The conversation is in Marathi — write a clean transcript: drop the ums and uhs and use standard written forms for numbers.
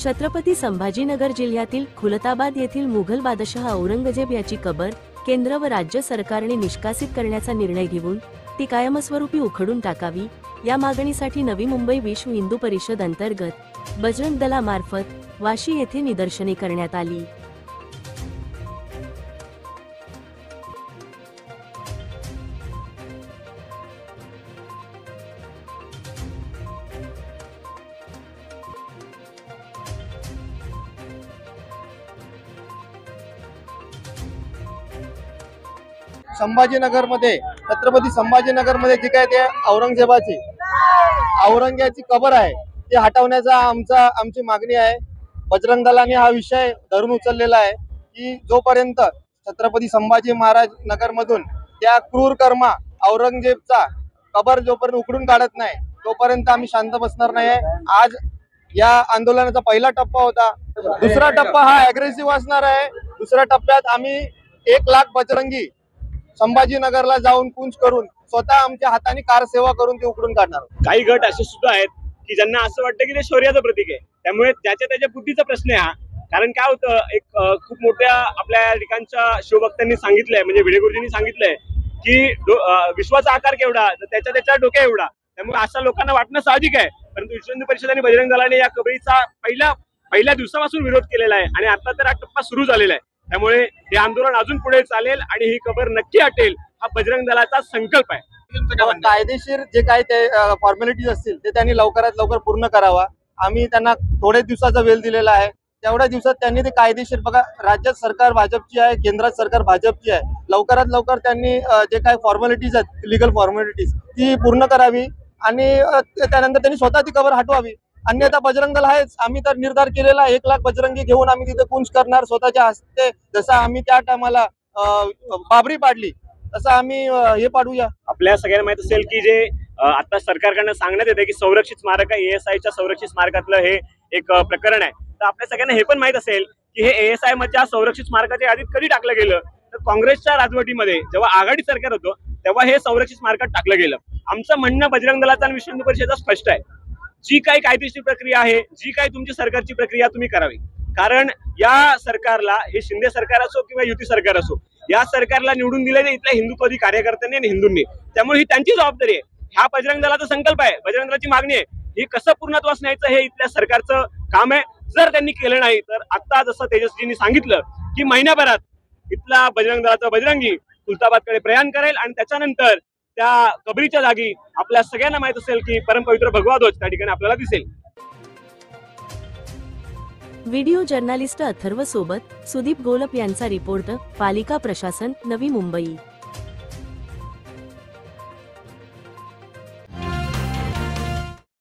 छत्रपती संभाजीनगर जिल्ह्यातील खुलताबाद येथील मुघल बादशहा औरंगजेब याची कबर केंद्र व राज्य सरकारने निष्कासित करण्याचा निर्णय घेऊन ती कायमस्वरूपी उखडून टाकावी या मागणीसाठी नवी मुंबई विश्व हिंदू परिषद अंतर्गत बजरंग दलामार्फत वाशी येथे निदर्शने करण्यात आली। संभाजीनगरमध्ये छत्रपती संभाजीनगरमध्ये जी काय ते औरंगजेबाची कबर आहे ते हटवण्याचा आमची मागणी आहे। बजरंग दलाने हा विषय धरून उचललेला आहे की जोपर्यंत छत्रपती संभाजी महाराज नगर मधून त्या क्रूर कर्मा औरंगजेबचा कबर जोपर्यंत उकडून काढत नाही तोपर्यंत आम्ही शांत बसणार नाही। आज या आंदोलनाचा पहिला टप्पा होता, दुसरा टप्पा हा अग्रेसिव्ह असणार आहे। दुसऱ्या टप्प्यात आम्ही 1 लाख बजरंगी संभाजीनगरला जाऊन कूच करून स्वतः आमच्या हाताने कार सेवा करून ते उकडून काढणार। काही गट असे सुद्धा आहेत की ज्यांना असं वाटतं की ते शौर्याचं प्रतीक आहे, त्यामुळे त्याच्या बुद्धीचा प्रश्न आहे हा। कारण काय होतं, एक खूप मोठ्या आपल्या ठिकाणच्या शिवभक्तांनी सांगितलंय, म्हणजे भिडे गुरुजींनी सांगितलंय की विश्वाचा आकार केवढा तर त्याच्या डोक्या एवढा। त्यामुळे अशा लोकांना वाटणं साहजिक आहे, परंतु विश्व हिंदू परिषद आणि बजरंग दलाने या कबरीचा पहिल्या दिवसापासून विरोध केलेला आहे आणि आता तर हा टप्पा सुरू झालेला आहे। त्यामुळे हे आंदोलन अजून पुढे चालेल आणि ही कबर नक्की हटेल हा बजरंग दलाचा संकल्प आहे। कायदेशीर जे काय ते फॉर्मॅलिटीज असतील ते त्यांनी लवकरात लवकर पूर्ण करावा। आम्ही त्यांना थोडे दिवसाचा वेळ दिलेला आहे, तेवढ्या दिवसात त्यांनी ते कायदेशीर, बघा राज्यात सरकार भाजपची आहे, केंद्रात सरकार भाजपची आहे, लवकरात लवकर त्यांनी जे काय फॉर्मॅलिटीज आहेत लिगल फॉर्मॅलिटीज ती पूर्ण करावी आणि त्यानंतर त्यांनी स्वतः ती कबर हटवावी। अन्यथा बजरंग दल आहेच, आम्ही तर निर्धार केलेला 1 लाख बजरंगी घेऊन आम्ही तिथे कूच करणार स्वतःच्या हस्ते। जसं आम्ही त्या टायमाला बाबरी पाडली तसं आम्ही हे पाडूया। आपल्या सगळ्यांना माहित असेल की जे आता सरकारकडनं सांगण्यात येते की संरक्षित स्मारक ASIच्या संरक्षित स्मारकातलं हे एक प्रकरण आहे, तर आपल्या सगळ्यांना हे पण माहित असेल की हे ASI च्या संरक्षित स्मारकाच्या यादीत कधी टाकलं गेलं, तर काँग्रेसच्या राजवटीमध्ये जेव्हा आघाडी सरकार होतं तेव्हा हे संरक्षित स्मारकात टाकलं गेलं। आमचं म्हणणं बजरंग दलाचा आणि विश्व हिंदू परिषदेचा स्पष्ट आहे, जी काही कायदेशीर प्रक्रिया आहे, जी काही तुमची सरकारची प्रक्रिया तुम्ही करावी। कारण या सरकारला, हे शिंदे सरकार असो किंवा युती सरकार असो, या सरकारला निवडून दिलेले इथल्या हिंदुत्ववादी कार्यकर्त्यांनी आणि हिंदूंनी, त्यामुळे ही त्यांची जबाबदारी आहे। हा बजरंग दलाचा संकल्प आहे, बजरंग दलाची मागणी आहे, ही कसं पूर्णत्वास न्यायचं हे इथल्या सरकारचं काम आहे। जर त्यांनी केलं नाही तर आता जसं तेजस्वीजींनी सांगितलं की महिन्याभरात इथला बजरंग दलाचा बजरंगी खुलताबादकडे प्रयाण करेल आणि त्याच्यानंतर त्या कबरीच्या जागी आपल्या सगळ्यांना माहित असेल की परमपवित्र भगवा ध्वज त्या ठिकाणी आपल्याला दिसेल। व्हिडिओ जर्नलिस्ट अथर्व सोबत सुदीप गोलप यांचा रिपोर्ट, पालिका प्रशासन, नवी मुंबई।